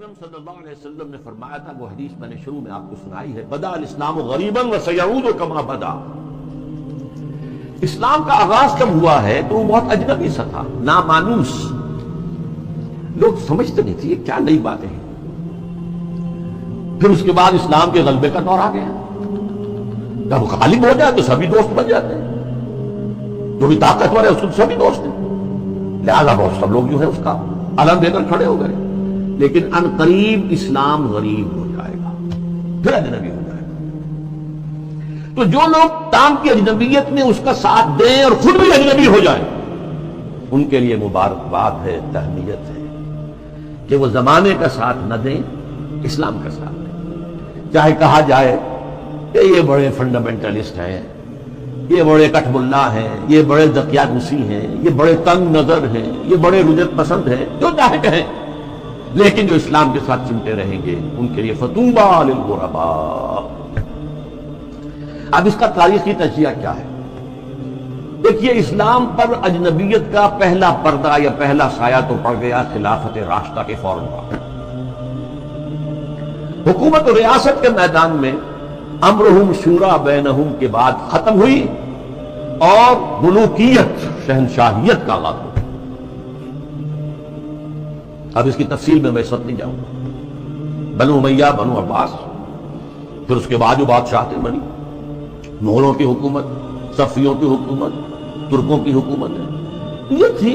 اکرم صلی اللہ علیہ وسلم نے فرمایا تھا، وہ حدیث میں نے شروع میں آپ کو سنائی ہے، بدأ الاسلام غریبا وسیعود کما بدا۔ اسلام کا آغاز جب ہوا ہے تو وہ بہت اجنبی سا تھا، نامانوس، لوگ سمجھتے نہیں تھے یہ کیا نئی باتیں ہیں۔ پھر اس کے بعد اسلام کے غلبے کا دور آ گیا، جب وہ غالب ہو جائے تو سبھی دوست بن جاتے ہیں، جو بھی طاقتور ہے اس کو سبھی دوست ہیں، لہذا بہت سب لوگ جو ہے اس کا علم دے کر کھڑے ہو گئے۔ لیکن ان قریب اسلام غریب ہو جائے گا، پھر اجنبی ہو جائے گا۔ تو جو لوگ تام کی اجنبیت میں اس کا ساتھ دیں اور خود بھی اجنبی ہو جائیں، ان کے لیے مبارکباد ہے، تہنیت ہے کہ وہ زمانے کا ساتھ نہ دیں، اسلام کا ساتھ دیں۔ چاہے کہا جائے کہ یہ بڑے فنڈامنٹلسٹ ہیں، یہ بڑے کٹ ملا ہیں، یہ بڑے دقیانوسی ہیں، یہ بڑے تنگ نظر ہیں، یہ بڑے رجت پسند ہیں، جو چاہے کہیں، لیکن جو اسلام کے ساتھ چمٹے رہیں گے ان کے لیے فطوبیٰ للغرباء۔ اب اس کا تاریخی تجزیہ کیا ہے؟ دیکھیے، اسلام پر اجنبیت کا پہلا پردہ یا پہلا سایہ تو پڑ گیا خلافت راشدہ کے فوراً بعد۔ حکومت و ریاست کے میدان میں امرہم شورا بینہم کے بعد ختم ہوئی اور ملوکیت، شہنشاہیت کا آغاز ہوا۔ اب اس کی تفصیل میں اس وقت نہیں جاؤں گا۔ بنو امیہ، بنو عباس، پھر اس کے بعد جو بادشاہتیں بنی، مغلوں کی حکومت، صفویوں کی حکومت، ترکوں کی حکومت ہے، یہ تھی۔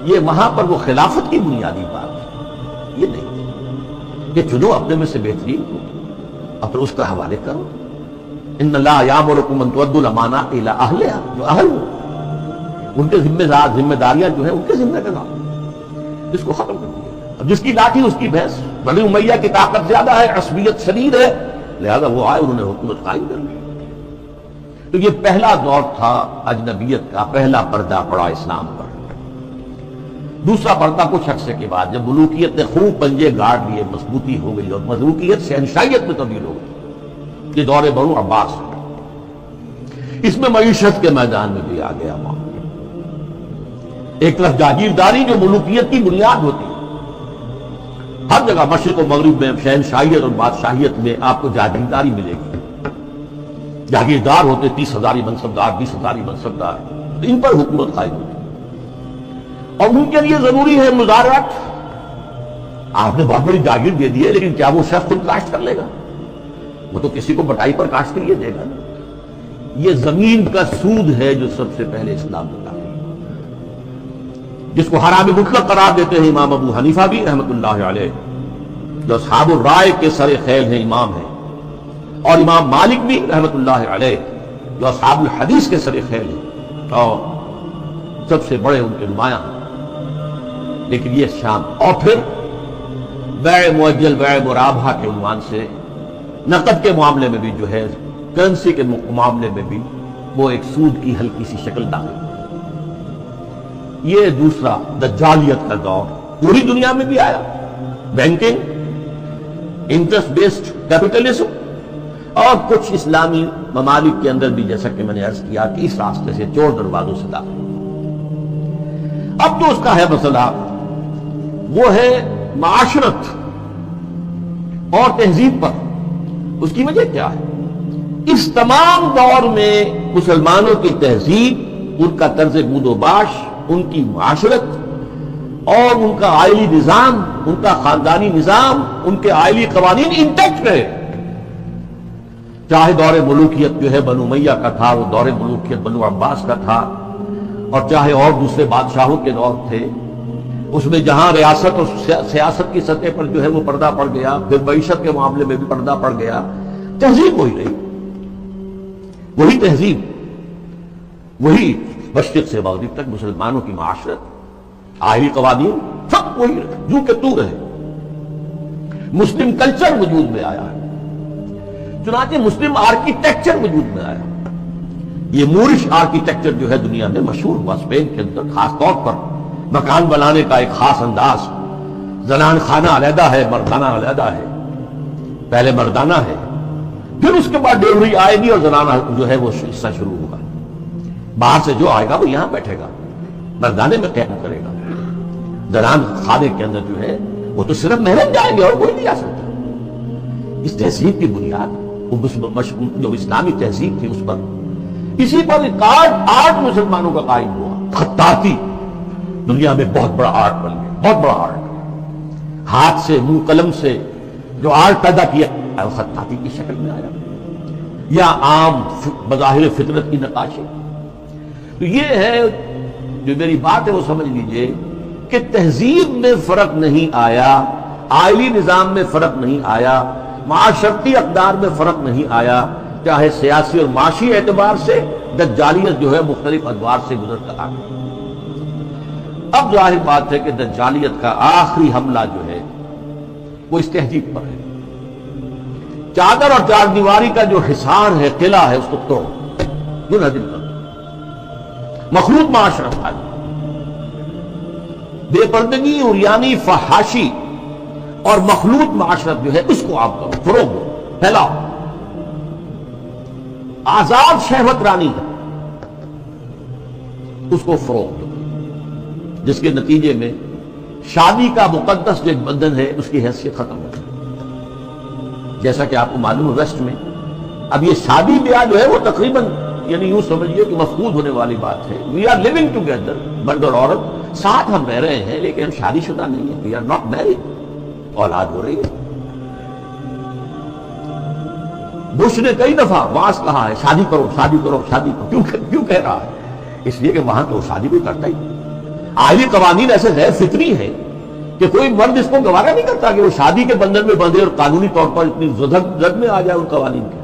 یہ وہاں پر وہ خلافت کی بنیادی بات ہے، یہ نہیں تھی کہ چنو اپنے میں سے بہترین کو اور پھر اس کا حوالے کرو۔ ان اللہ یامرکم ان تؤدوا الامانات الی اہلھا، جو اہل ہو ان کے ذمہ داریاں جو ہیں ان کے ذمہ لگاؤ، اس کو ختم کر دیا۔ اب جس کی لاٹھی اس کی بھینس۔ بنی امیہ کی طاقت زیادہ ہے، عصبیت شدید ہے، لہذا وہ آئے، انہوں نے حکومت قائم کر لی۔ تو یہ پہلا دور تھا اجنبیت کا، پہلا پردہ پڑا اسلام پر۔ دوسرا پردہ کچھ عرصے کے بعد جب ملوکیت نے خوب پنجے گاڑ لیے، مضبوطی ہو گئی اور ملوکیت شہنشاہیت میں تبدیل ہو گئی، یہ دور بنو عباس ہے۔ اس میں معیشت کے میدان میں بھی آ گیا معاملہ۔ ایک طرف جاگیرداری جو ملوکیت کی بنیاد ہوتی ہے، ہر جگہ مشرق و مغرب میں شہنشاہیت اور بادشاہیت میں آپ کو جاگیرداری ملے گی۔ جاگیردار ہوتے 30,000 منصبدار، 20,000 منصبدار، ان پر حکومت قائم ہوتی اور ان کے لیے ضروری ہے مزارعت۔ آپ نے بہت بڑی جاگیر دے دی ہے، لیکن کیا وہ شخص خود کاشت کر لے گا؟ وہ تو کسی کو بٹائی پر کاشت کے لیے دے گا۔ یہ زمین کا سود ہے جو سب سے پہلے اسلام میں لایا، جس کو حرام مطلق قرار دیتے ہیں امام ابو حنیفہ بھی رحمۃ اللہ علیہ، جو اصحاب الرائے کے سر خیل ہیں، امام ہیں، اور امام مالک بھی رحمۃ اللہ علیہ جو اصحاب الحدیث کے سر خیل ہیں اور سب سے بڑے ان کے نمایاں ہیں۔ لیکن یہ شام، اور پھر بیع مؤجل، بیع مرابحہ کے عنوان سے نقد کے معاملے میں بھی جو ہے، کرنسی کے معاملے میں بھی وہ ایک سود کی ہلکی سی شکل داخل۔ یہ دوسرا دجالیت کا دور پوری دنیا میں بھی آیا، بینکنگ، انٹرسٹ بیسڈ کیپٹلزم، اور کچھ اسلامی ممالک کے اندر بھی، جیسا کہ میں نے عرض کیا کہ اس راستے سے چور دروازوں سے داخل۔ اب تو اس کا ہے مسئلہ، وہ ہے معاشرت اور تہذیب پر۔ اس کی وجہ کیا ہے؟ اس تمام دور میں مسلمانوں کی تہذیب، ان کا طرز بود و باش، ان کی معاشرت اور ان کا آئلی نظام، ان کا خاندانی نظام، ان کے آئلی قوانین انٹیکٹ رہے۔ چاہے دور ملوکیت جو ہے بنو امیہ کا تھا، وہ دور ملوکیت بنو عباس کا تھا، اور چاہے اور دوسرے بادشاہوں کے دور تھے، اس میں جہاں ریاست اور سیاست کی سطح پر جو ہے وہ پردہ پڑ گیا، پھر معیشت کے معاملے میں بھی پردہ پڑ گیا، تہذیب وہی رہی، وہی تہذیب، وہی مشرق سے مغرب تک مسلمانوں کی معاشرت، آئلی قوانین، سب وہی رہے، جو کہ تو رہے۔ مسلم کلچر وجود میں آیا ہے، چنانچہ مسلم آرکیٹیکچر وجود میں آیا۔ یہ مورش آرکیٹیکچر جو ہے دنیا میں مشہور ہوا، اسپین کے اندر خاص طور پر مکان بنانے کا ایک خاص انداز، زنان خانہ علیحدہ ہے، مردانہ علیحدہ ہے، پہلے مردانہ ہے، پھر اس کے بعد ڈیوری آئے گی اور زنانہ جو ہے وہ حصہ شروع ہوگا۔ باہر سے جو آئے گا وہ یہاں بیٹھے گا، مردانے میں قیام کرے گا، زنان خانے کے اندر جو ہے وہ تو صرف محرم جائیں گے اور کوئی نہیں جا سکتا. اس تہذیب کی بنیاد جو اسلامی تہذیب تھی اس پر، اسی پر آرٹ مسلمانوں کا قائم ہوا. خطاطی دنیا میں بہت بڑا آرٹ بن گیا، بہت بڑا آرٹ. ہاتھ سے منہ قلم سے جو آرٹ پیدا کیا وہ خطاطی کی شکل میں آیا، یا عام بظاہر فطرت کی نقاشی. تو یہ ہے جو میری بات ہے وہ سمجھ لیجئے کہ تہذیب میں فرق نہیں آیا، آئلی نظام میں فرق نہیں آیا، معاشرتی اقدار میں فرق نہیں آیا، چاہے سیاسی اور معاشی اعتبار سے دجالیت جو ہے مختلف ادوار سے گزر کر آ گئی. اب ظاہر بات ہے کہ دجالیت کا آخری حملہ جو ہے وہ اس تہذیب پر ہے. چادر اور چار دیواری کا جو حصار ہے، قلعہ ہے، اس کو توڑ جو نظر کر مخلوط معاشرت آ گئی. بے پردگی، عریانی، فحاشی اور مخلوط معاشرت جو ہے اس کو آپ کرو، فروغ دو، پھیلاؤ. آزاد شہوت رانی ہے، اس کو فروغ دو، جس کے نتیجے میں شادی کا مقدس جو ایک بندھن ہے اس کی حیثیت ختم ہو گئی. جیسا کہ آپ کو معلوم ہے ویسٹ میں اب یہ شادی بیاہ جو ہے وہ تقریباً یعنی یوں سمجھیے کہ مفقود ہونے والی بات ہے. وی آر لیونگ ٹوگیدر، مرد اور عورت ساتھ ہم رہ رہے ہیں لیکن ہم شادی شدہ نہیں ہیں. We are not married. اولاد ہو رہی ہے. بش نے کئی دفعہ واس کہا ہے شادی کرو شادی کرو شادی کرو. کیوں کہہ رہا ہے؟ اس لیے کہ وہاں تو شادی بھی کرتا ہی. آئلی قوانین ایسے غیر فطری ہیں کہ کوئی مرد اس کو گوارا نہیں کرتا کہ وہ شادی کے بندھن میں بندھے اور قانونی طور پر اتنی زد میں آ جائے ان قوانین کے.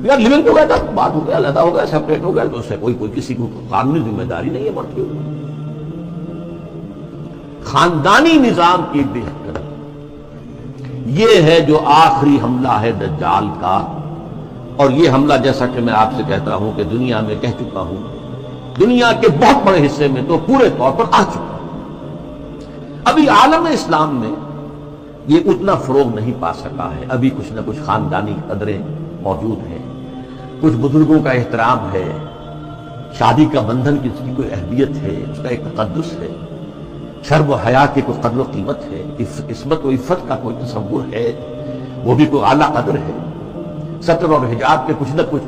یار لیونگ ہو گیا تھا، بات ہو گیا، علیحدہ ہو گیا، سیپریٹ ہو گیا، تو اس سے کوئی کسی کو قانونی ذمہ داری نہیں ہے مرد کے اوپر. خاندانی نظام کی بہتری یہ ہے جو آخری حملہ ہے دجال کا. اور یہ حملہ جیسا کہ میں آپ سے کہتا ہوں کہ دنیا میں کہہ چکا ہوں، دنیا کے بہت بڑے حصے میں تو پورے طور پر آ چکا. ابھی عالم اسلام میں یہ اتنا فروغ نہیں پا سکا ہے. ابھی کچھ نہ کچھ خاندانی قدریں موجود ہیں، کچھ بزرگوں کا احترام ہے، شادی کا بندھن کی اس کی کوئی اہمیت ہے، اس کا ایک تقدس ہے، شرم و حیا کی کوئی قدر و قیمت ہے، عصمت و عفت کا کوئی تصور ہے، وہ بھی کوئی اعلیٰ قدر ہے. ستر اور حجاب کے کچھ نہ کچھ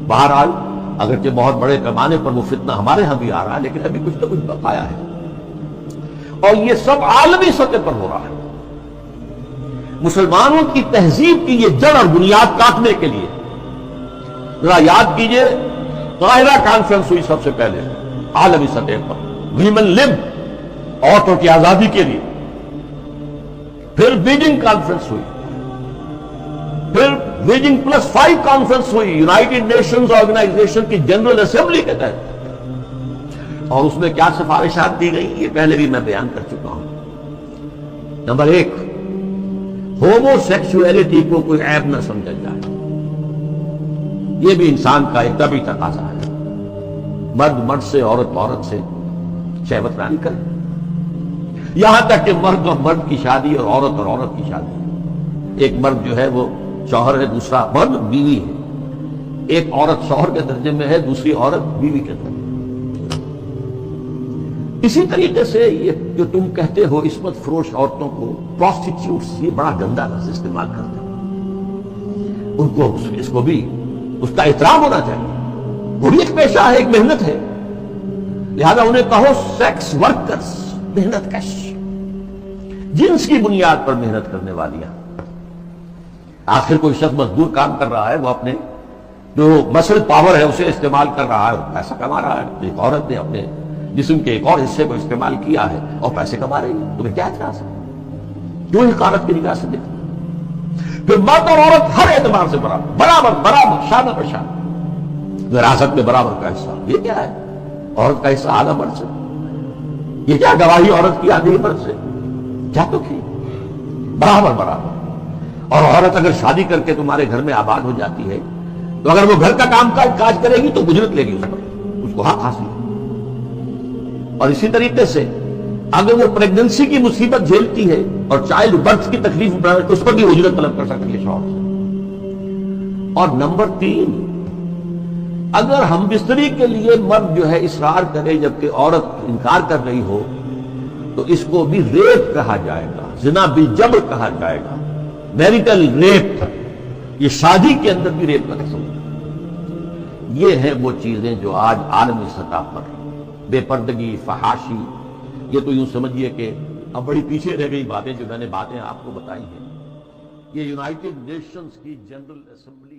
بہرحال اگرچہ بہت بڑے پیمانے پر وہ فتنہ ہمارے ہاں بھی آ رہا ہے لیکن ابھی کچھ نہ کچھ بقایا ہے. اور یہ سب عالمی سطح پر ہو رہا ہے. مسلمانوں کی تہذیب کی یہ جڑ اور بنیاد کاٹنے کے لیے ذرا یاد کیجئے قاہرہ کانفرنس ہوئی سب سے پہلے عالمی سطح پر، ویمن لب، عورتوں کی آزادی کے لیے. پھر بیجنگ کانفرنس ہوئی، پھر بیجنگ +5 کانفرنس ہوئی یونائٹڈ نیشنز آرگنائزیشن کی جنرل اسمبلی کے تحت. اور اس میں کیا سفارشات دی گئی یہ پہلے بھی میں بیان کر چکا ہوں. نمبر 1، ہومو سیکسولیٹی کو کوئی عیب نہ سمجھا جائے. یہ بھی انسان کا ایک طبعی تقاضا ہے. مرد مرد سے، عورت عورت سے شہوت رانی کرے. یہاں تک کہ مرد اور مرد کی شادی اور عورت کی شادی. ایک مرد جو ہے وہ شوہر ہے، دوسرا مرد بیوی ہے. ایک عورت شوہر کے درجے میں ہے، دوسری عورت بیوی کے درجے میں. اسی طریقے سے یہ جو تم کہتے ہو عصمت فروش عورتوں کو پروسٹیٹیوٹس، یہ بڑا گندا لفظ استعمال کرتے ہیں. ان کو اس کو بھی اس کا احترام ہونا چاہیے. وہ بھی ایک پیشہ ہے، ایک محنت ہے. لہذا انہیں کہو سیکس ورکرز، محنت کش، جنس کی بنیاد پر محنت کرنے والیاں. آخر کوئی شخص مزدور کام کر رہا ہے، وہ اپنے جو مسل پاور ہے اسے استعمال کر رہا ہے، پیسہ کما رہا ہے. ایک عورت نے اپنے جسم کے ایک اور حصے کو استعمال کیا ہے اور پیسے کما رہی ہے. تمہیں کیا اعتراض ہے؟ کیوں حقارت کی نگاہ سے دیکھتے؟ پھر مرد اور عورت ہر اعتبار سے برابر شانہ بہ شانہ، وراثت میں برابر کا حصہ. یہ کیا ہے؟ عورت کا حصہ اعلیٰ مرد سے. یہ کیا گواہی عورت کی آدھی مرد سے؟ کیا تو کی برابر. اور عورت اگر شادی کر کے تمہارے گھر میں آباد ہو جاتی ہے تو اگر وہ گھر کا کام کاج کرے گی تو اجرت لے گی اس پر، اس کو حق حاصل. اور اسی طریقے سے اگر وہ پریگننسی کی مصیبت جھیلتی ہے اور چائلڈ برتھ کی تکلیف تو اس پر بھی اجرت طلب کر سکتی ہے شوہر سے. اور نمبر 3، اگر ہم بستری کے لیے مرد جو ہے اصرار کرے جبکہ عورت انکار کر رہی ہو تو اس کو بھی ریپ کہا جائے گا، زنا بالجبر کہا جائے گا، میریٹل ریپ، یہ شادی کے اندر بھی ریپ کا قسم ہے۔ یہ ہیں وہ چیزیں جو آج عالمی سطح پر بے پردگی، فحاشی، یہ تو یوں سمجھیے کہ اب بڑی پیچھے رہ گئی باتیں جو میں نے آپ کو بتائی ہیں۔ یہ یونائٹڈ نیشنز کی جنرل اسمبلی